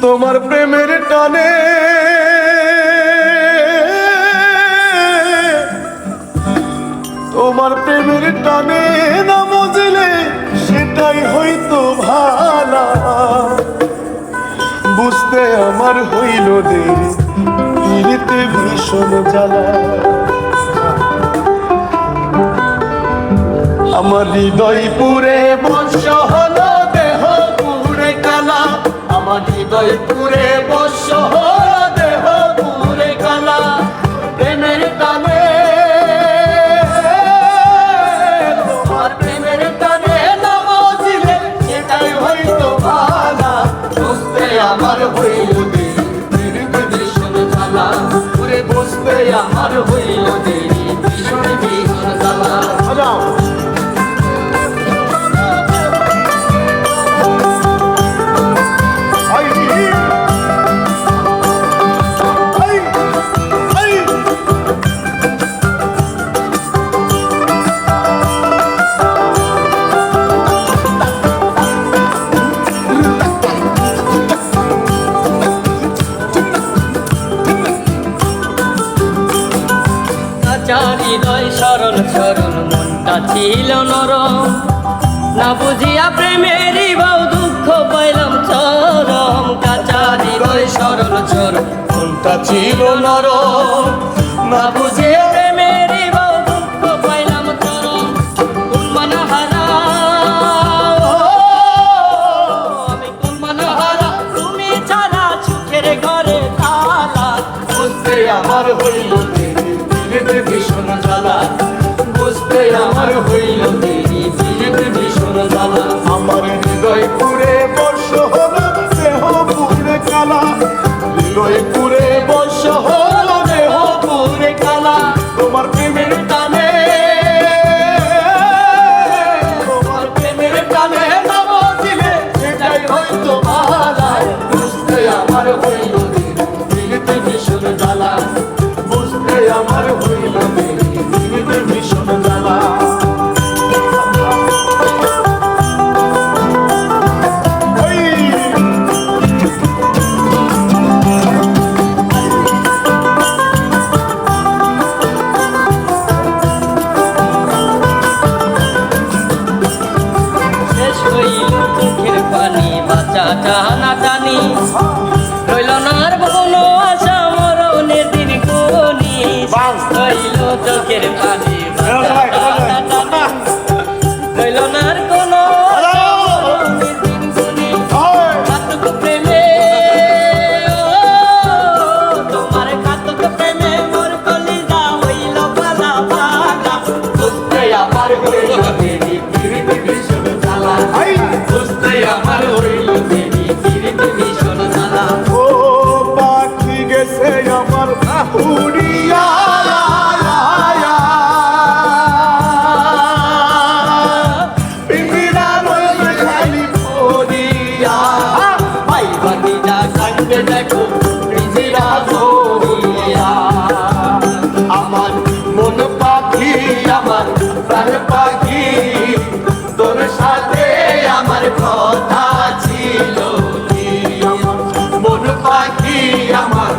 তোমার প্রেমের টানে তোমার প্রেমের টানে না বুঝলে সেটাই হয়তো ভালা বুঝতে আমার হইল দেরি ফিরতে ভীষণ জ্বালা আমার হৃদয় পুরে বর্ষ হলো দেহ পুরে কালা আমার হৃদয় পুরে বর্ষ হলো দেহ পুরে কালা প্রেমের টানে তোমার প্রেমের টানে না বুঝলে সেটাই হয়তো ভালা বুঝতে আমার হইল দেরি ফিরতে ভীষণ জ্বালা পুরে বুঝতে আমার হইল দেরি ভীষণ ভীষণ জ্বালা হৃদয় সরল সরল মনটা ছিল নরম না বুঝিয়া প্রেমেরই বউ দুঃখ পাইলাম চরম কাঁচা হৃদয় সরল সরল মনটা ছিল নরম না বুঝিয়া প্রেমেরই বউ দুঃখ পাইলাম চরম কোন মানহারা আমি কোন মানহারা তুমি ছাড়া সুখের ঘরে তালা বুঝতে আমার হইল দেরি ফিরতে ভীষণ জ্বালা বুঝতে আমার হইল দেরি ফিরতে ভীষণ জ্বালা আমার হৃদয় পুরে বর্ষ হলো দেহ পুরে কালা হৃদয় পুরে বর্ষ হলো দেহ পুরে কালা তোমার প্রেমের টানে তোমার প্রেমের টানে না বুঝলে সেটাই হয়তো ভালা বুঝতে আমার হইল দেরি ফিরতে ভীষণ জ্বালা বুঝতে আমার হইল দেরি ফিরতে ভীষণ জ্বালা শেষ হইল চোখের পানি বাঁচা টানা টানি রইল না আর কোনো আশা মরণের দিন কোনি হইল চোখের পানি বাঁচা টানা টানি রইল না আর কোনো মরণের দিন কোনি কাতুক প্রেমে তোমার কাতুক প্রেমে মোর কলিজা হইল পালা পালা বুঝতে আমার হইল দেরি ফিরতে ভীষণ জ্বালা বুঝতে আমার হইল দেরি ফিরতে ভীষণ জ্বালা ও পাখি গেছে আমার উড়িয়া পিঞ্জিরা রইল খালি পড়িয়া ভাই বাতিটা কান্দে দেখো পিঞ্জিরা ধরিয়া আমার মন পাখি আমার প্রাণ পাখি তোর সাথে আমার কথা ছিল কি আমার মন পাখি আমার